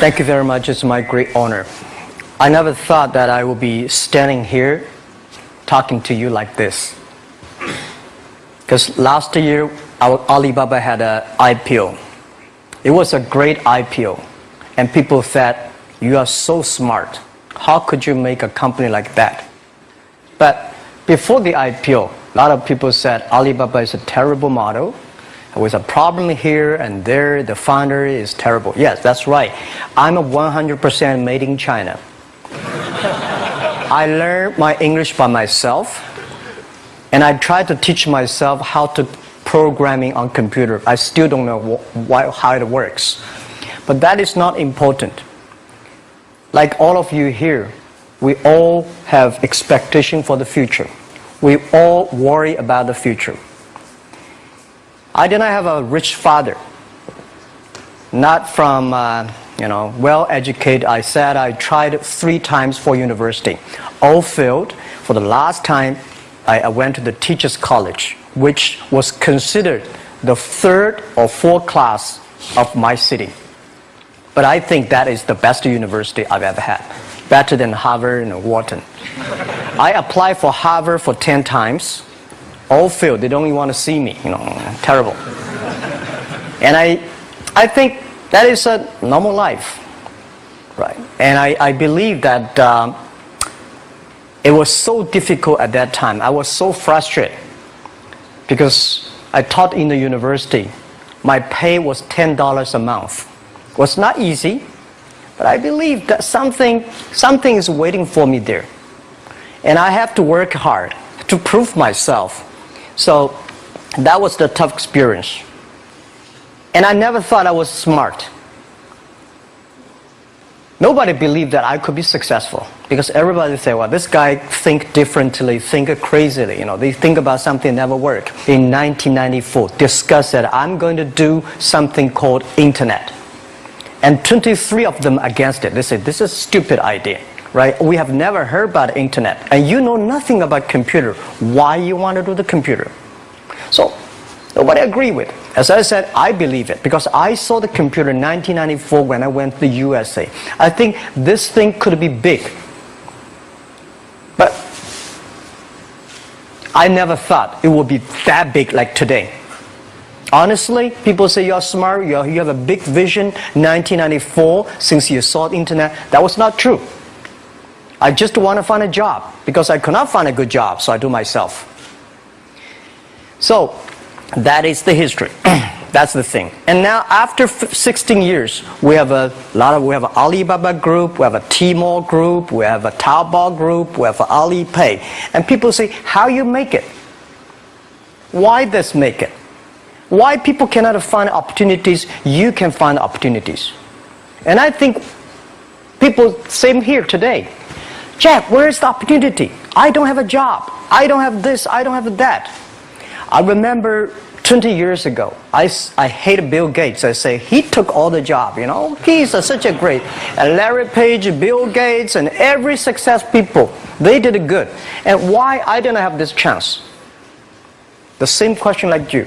Thank you very much. It's my great honor. I never thought that I would be standing here talking to you like this. Because last year, Alibaba had an IPO. It was a great IPO. And people said, you are so smart. How could you make a company like that? But before the IPO, a lot of people said Alibaba is a terrible model. There was a problem here and there. The founder is terrible. Yes, that's right. I'm a 100% made in China. I learned my English by myself. And I tried to teach myself how to programming on computer. I still don't know how it works. But that is not important. Like all of you here, we all have expectation for the future. We all worry about the future. I did not have a rich father. Not from, well-educated. I said I tried 3 times for university. All failed. For the last time, I went to the teacher's college, which was considered the 3rd or 4th class of my city. But I think that is the best university I've ever had. Better than Harvard and Wharton. I applied for Harvard for 10 times. All failed. They don't even want to see me. Terrible. And I think that is a normal life. Right? And I believe that it was so difficult at that time. I was so frustrated. Because I taught in the university. My pay was $10 a month. It was not easy, but I believe that something is waiting for me there. And I have to work hard to prove myself. So that was the tough experience. And I never thought I was smart. Nobody believed that I could be successful. Because everybody say, well, this guy think differently, think crazily. They think about something that never work. In 1994, discussed that I'm going to do something called internet. And 23 of them against it. They said, this is a stupid idea, right? We have never heard about internet. And you know nothing about computer. Why you want to do the computer? So, nobody agreed with it. As I said, I believe it. Because I saw the computer in 1994 when I went to the USA. I think this thing could be big. But I never thought it would be that big like today. Honestly, people say you're smart, you have a big vision. 1994, since you saw the internet, that was not true. I just want to find a job because I could not find a good job, so I do myself. So that is the history. That's the thing. And now after 16 years, we have an Alibaba group, we have a Tmall group, we have a Taobao group, we have an Alipay. And people say, how you make it? Why this make it? Why people cannot find opportunities, you can find opportunities. And I think people, same here today. Jack, where is the opportunity? I don't have a job. I don't have this, I don't have that. I remember 20 years ago, I hated Bill Gates. I say, he took all the job, He's such a great. And Larry Page, Bill Gates, and every success people, they did it good. And why I didn't have this chance? The same question like you.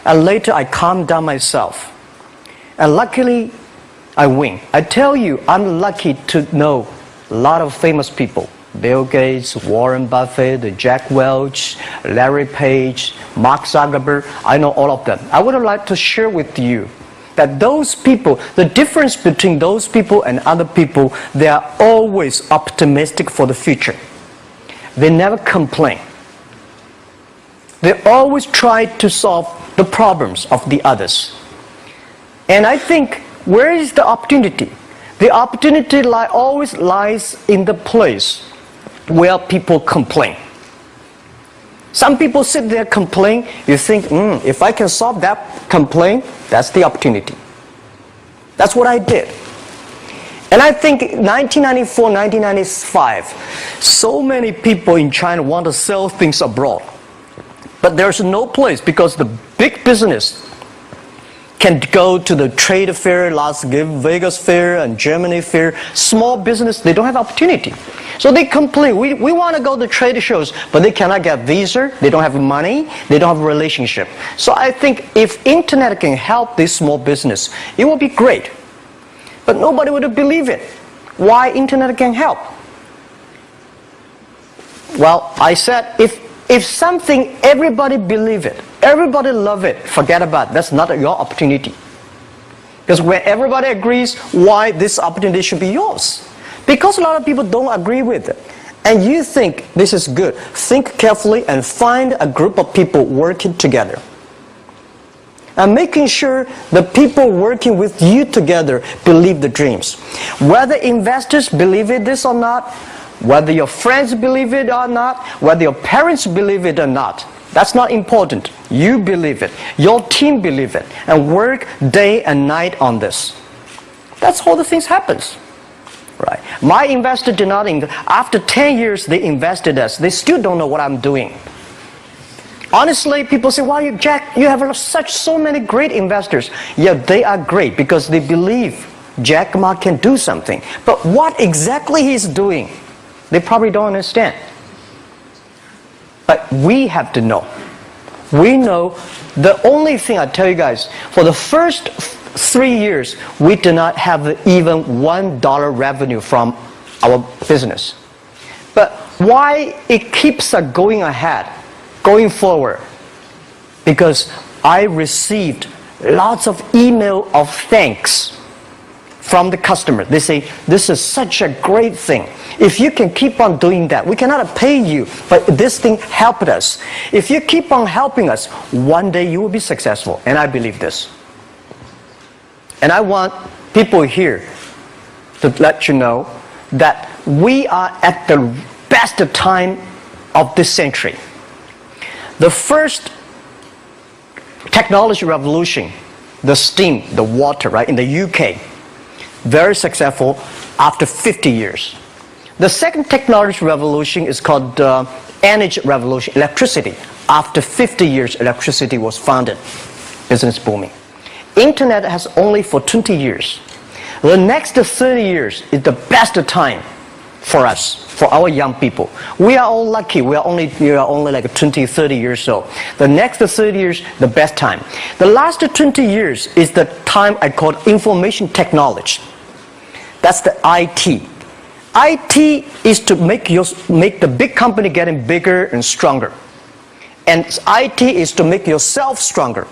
And later I calmed down myself. And luckily, I win. I tell you, I'm lucky to know a lot of famous people. Bill Gates, Warren Buffett, Jack Welch, Larry Page, Mark Zuckerberg. I know all of them. I would like to share with you that those people, the difference between those people and other people, they are always optimistic for the future. They never complain. They always try to solve the problems of the others. And I think, where is the opportunity? The opportunity always lies in the place where people complain. Some people sit there complain. You think, if I can solve that complaint, that's the opportunity. That's what I did. And I think 1994, 1995, so many people in China want to sell things abroad. But there's no place because the big business can go to the trade fair, Las Vegas fair and Germany fair. Small business, they don't have opportunity. So they complain, we want to go to trade shows, but they cannot get visa, they don't have money, they don't have a relationship. So I think if internet can help this small business, it will be great. but nobody would believe it. Why internet can help? Well, I said, if something, everybody believe it, everybody love it, forget about it. That's not your opportunity. Because when everybody agrees, why this opportunity should be yours? Because a lot of people don't agree with it. And you think this is good. Think carefully and find a group of people working together. And making sure the people working with you together believe the dreams. Whether investors believe it this or not, whether your friends believe it or not, whether your parents believe it or not, that's not important. You believe it. Your team believe it. And work day and night on this. That's how the things happens. Right. My investor did not after 10 years they invested us. They still don't know what I'm doing. Honestly, people say, "Wow, Jack, you have so many great investors." Yeah, they are great because they believe Jack Ma can do something. But what exactly he's doing, they probably don't understand. But we have to know. We know the only thing I tell you guys, for the first 3 years, we did not have even $1 revenue from our business. But why it keeps us going ahead, going forward? Because I received lots of email of thanks from the customer. They say, "This is such a great thing. If you can keep on doing that, we cannot pay you, but this thing helped us. If you keep on helping us, one day you will be successful." And I believe this. And I want people here to let you know that we are at the best time of this century. The first technology revolution, the steam, the water, right, in the UK, very successful after 50 years. The second technology revolution is called energy revolution, electricity. After 50 years, electricity was founded, business booming. Internet has only for 20 years. The next 30 years is the best time for us, for our young people. We are all lucky. We are only like 20, 30 years old. The next 30 years, the best time. The last 20 years is the time I call information technology. That's the IT. IT is to make the big company getting bigger and stronger. And IT is to make yourself stronger.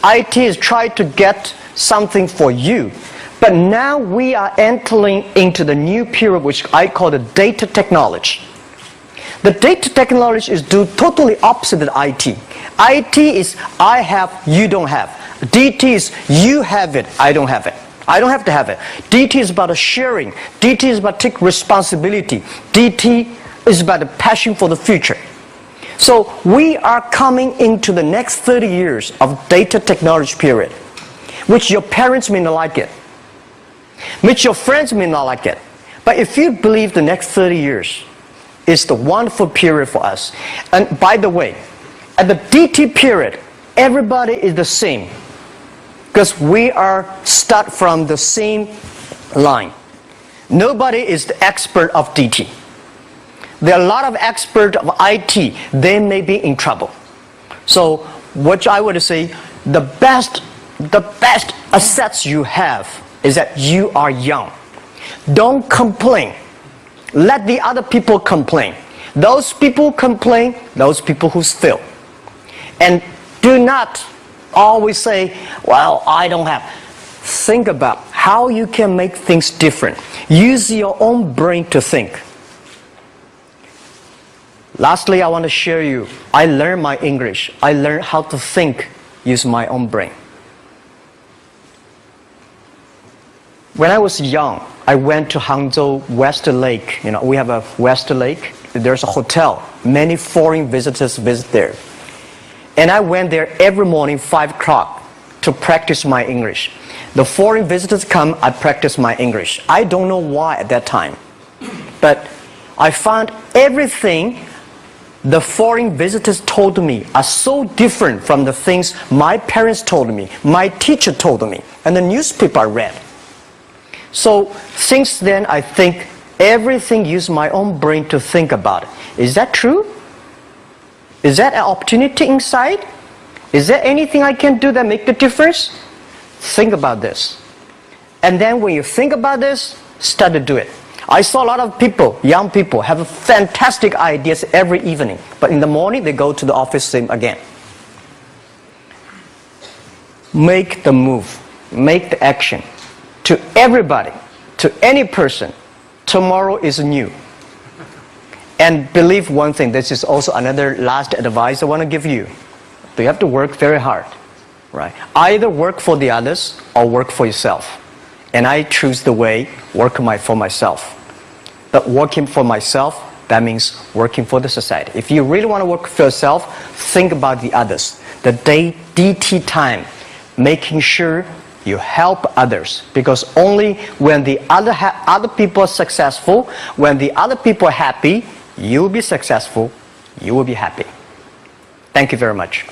IT is trying to get something for you. But now we are entering into the new period which I call the data technology. The data technology is totally opposite of IT. IT is I have, you don't have. DT is you have it, I don't have it. I don't have to have it. DT is about sharing. DT is about taking responsibility. DT is about the passion for the future. So we are coming into the next 30 years of data technology period, which your parents may not like it, which your friends may not like it. But if you believe the next 30 years is the wonderful period for us. And by the way, at the DT period, everybody is the same. Because we are start from the same line. Nobody is the expert of DT. There are a lot of experts of IT. They may be in trouble. So what I would say, the best assets you have is that you are young. Don't complain. Let the other people complain. Those people complain, those people who fail. And do not always say, "Well, I don't have." Think about how you can make things different. Use your own brain to think. Lastly, I want to share you, I learned my English. I learned how to think using my own brain. When I was young, I went to Hangzhou West Lake. We have a West Lake. There's a hotel. Many foreign visitors visit there. And I went there every morning, 5 o'clock, to practice my English. The foreign visitors come, I practice my English. I don't know why at that time. But I found everything the foreign visitors told me are so different from the things my parents told me, my teacher told me, and the newspaper I read. So since then, I think everything use my own brain to think about it. Is that true? Is that an opportunity inside? Is there anything I can do that make the difference? Think about this. And then when you think about this, start to do it. I saw a lot of people, young people, have fantastic ideas every evening. But in the morning, they go to the office same again. Make the move. Make the action. To everybody, to any person, tomorrow is new. And believe one thing, this is also another last advice I want to give you. You have to work very hard. Right? Either work for the others or work for yourself. And I choose the way, work for myself. But working for myself, that means working for the society. If you really want to work for yourself, think about the others. The DT time, making sure you help others. Because only when the other people are successful, when the other people are happy, you will be successful, you will be happy. Thank you very much.